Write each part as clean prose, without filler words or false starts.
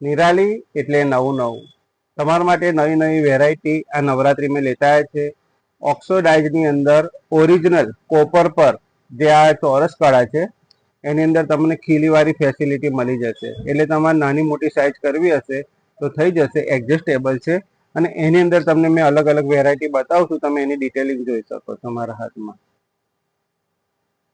નિરાલી એટલે નવું નવું. તમારા માટે નવી નવી વેરાયટી આ નવરાત્રી મેં લેતા આવ્યા છે. ઓક્સોડાઇઝની અંદર ઓરિજિનલ કોપર પર જે આ ચોરસ કળા છે એની અંદર તમને ખીલીવાળી ફેસિલિટી મળી જશે. એટલે તમારે નાની મોટી સાઇઝ કરવી હશે તો થઈ જશે, એડજસ્ટેબલ છે. અને એની અંદર તમને મેં અલગ અલગ વેરાયટી બતાવું છું, તમે એની ડિટેલિંગ જોઈ શકો છો મારા હાથમાં.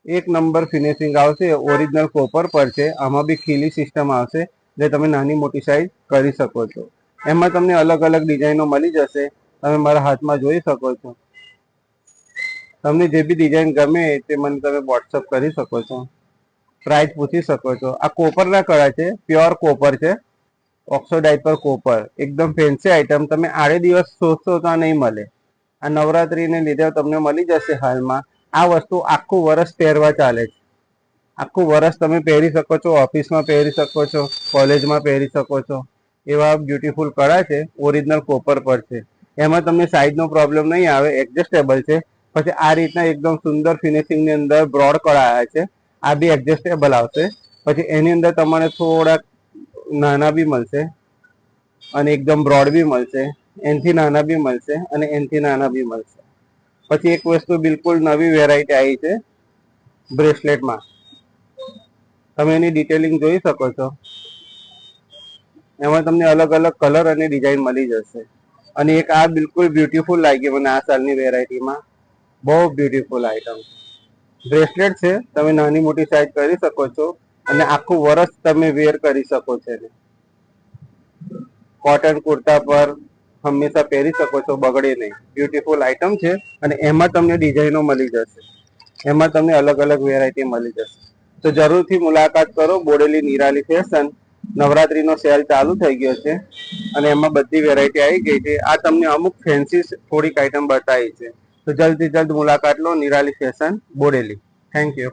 એક નંબર ફિનિશિંગ આવશે, ઓરિજિનલ કોપર પર છે. આમાં બી ખીલી સિસ્ટમ આવશે જે તમે નાની મોટી સાઇઝ કરી શકો છો. એમાં તમને અલગ અલગ ડિઝાઇનો મળી જશે, તમે મારા હાથમાં જોઈ શકો છો. તમને જે બી ડિઝાઇન ગમે તે મને તમે વોટ્સઅપ કરી શકો છો, પ્રાઇસ પૂછી શકો છો. આ કોપરના કળા છે, પ્યોર કોપર છે, ઓક્સોડાઇઝ પર કોપર, એકદમ ફેન્સી આઈટમ. તમે આડે દિવસ શોધશો તો નહીં મળે. આ નવરાત્રીને લીધે તમને મળી જશે. હાલમાં આ વસ્તુ આખું વર્ષ પહેરવા ચાલે છે. આખું વર્ષ તમે પહેરી શકો છો, ઓફિસમાં પહેરી શકો છો, કોલેજમાં પહેરી શકો છો. એવા બ્યુટીફુલ કળા છે, ઓરિજિનલ કોપર પર છે. એમાં તમને સાઇઝનો પ્રોબ્લેમ નહીં આવે, એડજસ્ટેબલ છે. પછી આ રીતના એકદમ સુંદર ફિનિશિંગની અંદર બ્રોડ કળા આવ્યા છે, આ બી એડજસ્ટેબલ આવશે. પછી એની અંદર તમને થોડાક નાના બી મળશે અને એકદમ બ્રોડ બી મળશે, એનથી નાના બી મળશે અને એનથી નાના બી મળશે. પછી એક વસ્તુ બિલકુલ નવી વેરાયટી આવી છે બ્રેસલેટમાં, તમે એની ડિટેલિંગ જોઈ શકો છો. એમાં તમને અલગ અલગ કલર અને ડિઝાઇન મળી જશે. અને એક આ બિલકુલ બ્યુટીફુલ લાગી મને આ સાલની વેરાયટીમાં, બહુ બ્યુટીફુલ આઈટમ. બ્રેસલેટ છે, તમે નાની મોટી સાઇઝ કરી શકો છો અને આખું વર્ષ તમે વેર કરી શકો છો. કોટન કુર્તા પર હંમેશા પહેરી શકો છો, બગડે નહીં. બ્યુટીફુલ આઈટમ છે અને એમાં તમને ડિઝાઇનો મળી જશે, એમાં તમને અલગ અલગ વેરાયટી મળી જશે. તો જરૂરથી મુલાકાત કરો બોડેલી નિરાલી ફેશન. નવરાત્રીનો સેલ ચાલુ થઈ ગયો છે અને એમાં બધી વેરાયટી આવી ગઈ છે. આ તમને અમુક ફેન્સી થોડીક આઈટમ બતાવી છે. તો જલ્દથી જલ્દ મુલાકાત લો Nirali fashion Bodeli. Thank you.